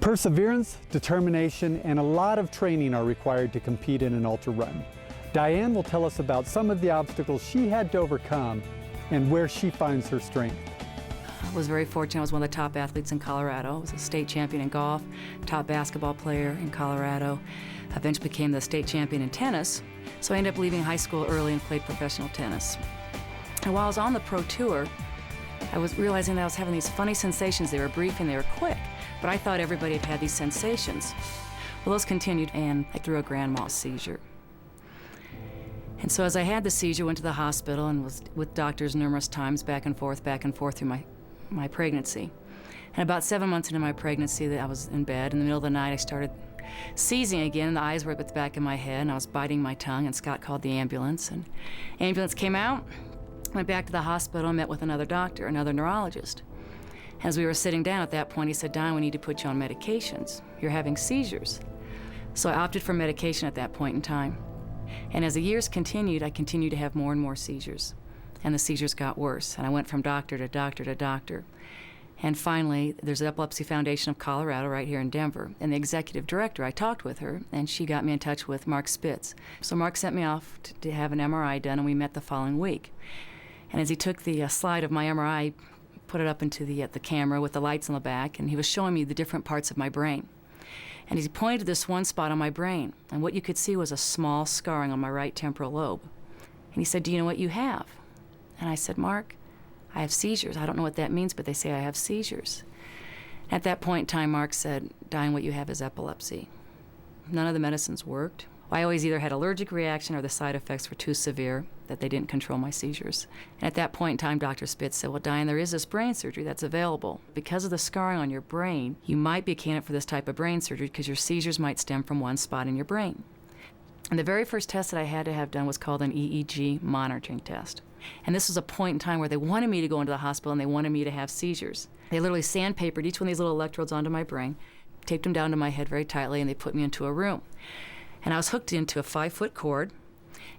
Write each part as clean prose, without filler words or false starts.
Perseverance, determination, and a lot of training are required to compete in an ultra run. Diane will tell us about some of the obstacles she had to overcome and where she finds her strength. I was very fortunate. I was one of the top athletes in Colorado. I was a state champion in golf, top basketball player in Colorado. I eventually became the state champion in tennis. So I ended up leaving high school early and played professional tennis. And while I was on the pro tour, I was realizing that I was having these funny sensations. They were brief and they were quick, but I thought everybody had had these sensations. Well, those continued, and I threw a grand mal seizure. And so as I had the seizure, went to the hospital and was with doctors numerous times, back and forth through my pregnancy. And about 7 months into my pregnancy, I was in bed. In the middle of the night, I started seizing again, and the eyes were at the back of my head, and I was biting my tongue, and Scott called the ambulance. And ambulance came out, went back to the hospital, and met with another doctor, another neurologist. As we were sitting down at that point, he said, "Diane, we need to put you on medications. You're having seizures." So I opted for medication at that point in time. And as the years continued, I continued to have more and more seizures. And the seizures got worse. And I went from doctor to doctor to doctor. And finally, there's the Epilepsy Foundation of Colorado right here in Denver. And the executive director, I talked with her, and she got me in touch with Mark Spitz. So Mark sent me off to have an MRI done, and we met the following week. And as he took the slide of my MRI, put it up into the camera with the lights on the back, and he was showing me the different parts of my brain. And he pointed to this one spot on my brain, and what you could see was a small scarring on my right temporal lobe. And he said, "Do you know what you have?" And I said, "Mark, I have seizures. I don't know what that means, but they say I have seizures." At that point in time, Mark said, "Diane, what you have is epilepsy." None of the medicines worked. I always either had allergic reaction or the side effects were too severe that they didn't control my seizures. And at that point in time, Dr. Spitz said, "Well, Diane, there is this brain surgery that's available. Because of the scarring on your brain, you might be a candidate for this type of brain surgery because your seizures might stem from one spot in your brain." And the very first test that I had to have done was called an EEG monitoring test. And this was a point in time where they wanted me to go into the hospital and they wanted me to have seizures. They literally sandpapered each one of these little electrodes onto my brain, taped them down to my head very tightly, and they put me into a room. And I was hooked into a 5-foot cord,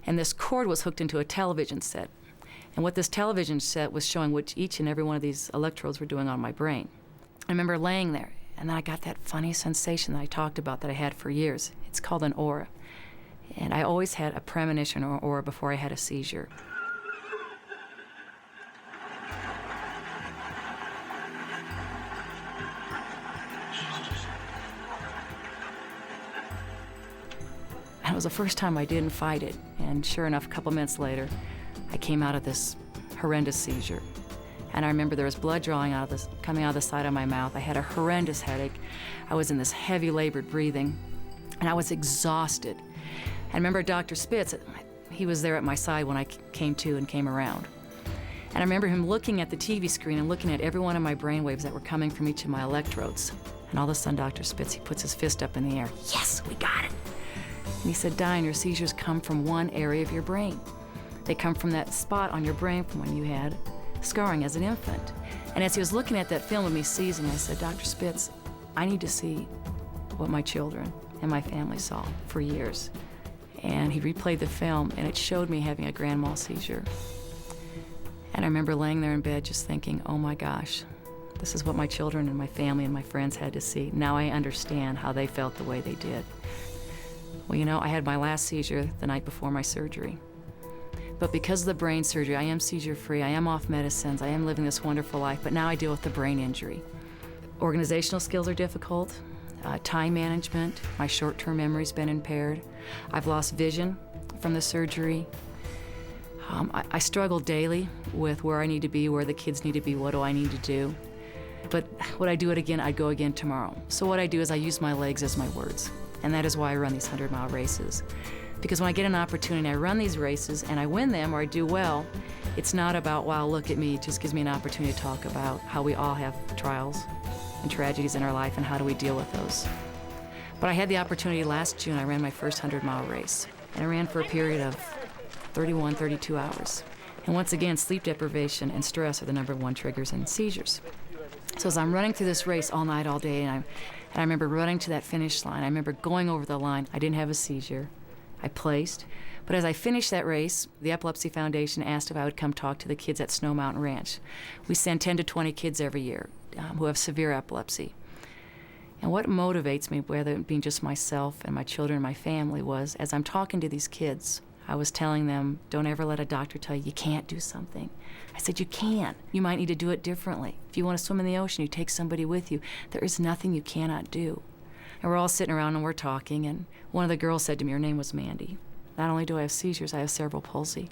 and this cord was hooked into a television set. And what this television set was showing what each and every one of these electrodes were doing on my brain. I remember laying there, and then I got that funny sensation that I talked about that I had for years. It's called an aura. And I always had a premonition or aura before I had a seizure. And it was the first time I didn't fight it. And sure enough, a couple minutes later, I came out of this horrendous seizure. And I remember there was blood coming out of the side of my mouth. I had a horrendous headache. I was in this heavy labored breathing, and I was exhausted. I remember Dr. Spitz, he was there at my side when I came to and came around. And I remember him looking at the TV screen and looking at every one of my brain waves that were coming from each of my electrodes. And all of a sudden, Dr. Spitz, he puts his fist up in the air. "Yes, we got it." And he said, "Diane, your seizures come from one area of your brain. They come from that spot on your brain from when you had scarring as an infant." And as he was looking at that film of me seizing, I said, "Dr. Spitz, I need to see what my children and my family saw for years." And he replayed the film, and it showed me having a grand mal seizure. And I remember laying there in bed just thinking, oh my gosh, this is what my children and my family and my friends had to see. Now I understand how they felt the way they did. Well, you know, I had my last seizure the night before my surgery. But because of the brain surgery, I am seizure-free, I am off medicines, I am living this wonderful life, but now I deal with the brain injury. Organizational skills are difficult, time management, my short-term memory's been impaired. I've lost vision from the surgery. I struggle daily with where I need to be, where the kids need to be, what do I need to do. But would I do it again? I'd go again tomorrow. So what I do is I use my legs as my words. And that is why I run these 100-mile races. Because when I get an opportunity, I run these races and I win them or I do well, it's not about, wow, look at me. It just gives me an opportunity to talk about how we all have trials and tragedies in our life and how do we deal with those. But I had the opportunity last June, I ran my first 100-mile race. And I ran for a period of 31, 32 hours. And once again, sleep deprivation and stress are the #1 triggers in seizures. So as I'm running through this race all night, all day, and I remember running to that finish line. I remember going over the line. I didn't have a seizure. I placed. But as I finished that race, the Epilepsy Foundation asked if I would come talk to the kids at Snow Mountain Ranch. We send 10 to 20 kids every year who have severe epilepsy. And what motivates me, whether it being just myself and my children and my family, was as I'm talking to these kids, I was telling them, don't ever let a doctor tell you you can't do something. I said, you can. You might need to do it differently. If you want to swim in the ocean, you take somebody with you. There is nothing you cannot do. And we're all sitting around and we're talking, and one of the girls said to me, her name was Mandy, not only do I have seizures, I have cerebral palsy.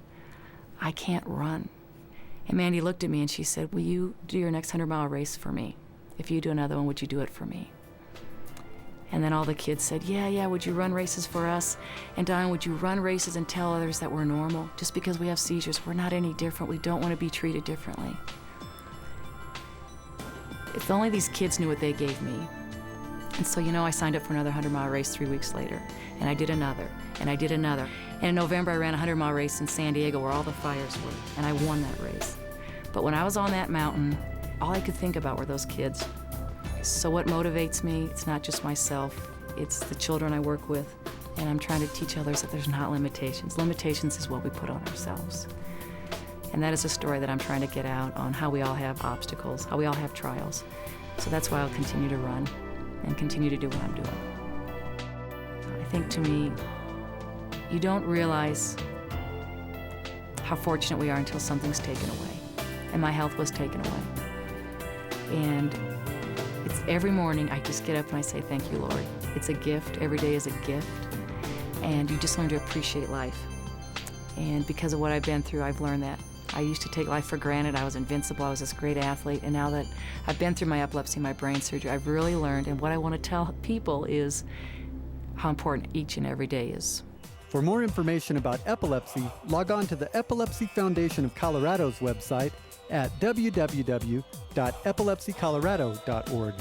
I can't run. And Mandy looked at me and she said, will you do your next 100-mile race for me? If you do another one, would you do it for me? And then all the kids said, yeah, would you run races for us? And Diane, would you run races and tell others that we're normal? Just because we have seizures, we're not any different. We don't want to be treated differently. If only these kids knew what they gave me. And so, I signed up for another 100-mile race 3 weeks later. And I did another, and I did another. And in November, I ran a 100-mile race in San Diego where all the fires were, and I won that race. But when I was on that mountain, all I could think about were those kids. So what motivates me, it's not just myself, it's the children I work with, and I'm trying to teach others that there's not limitations. Limitations is what we put on ourselves. And that is a story that I'm trying to get out on how we all have obstacles, how we all have trials. So that's why I'll continue to run and continue to do what I'm doing. I think to me, you don't realize how fortunate we are until something's taken away. And my health was taken away. And it's every morning I just get up and I say, thank you, Lord. It's a gift. Every day is a gift. And you just learn to appreciate life. And because of what I've been through, I've learned that. I used to take life for granted. I was invincible. I was this great athlete. And now that I've been through my epilepsy, my brain surgery, I've really learned. And what I want to tell people is how important each and every day is. For more information about epilepsy, log on to the Epilepsy Foundation of Colorado's website at www.epilepsycolorado.org.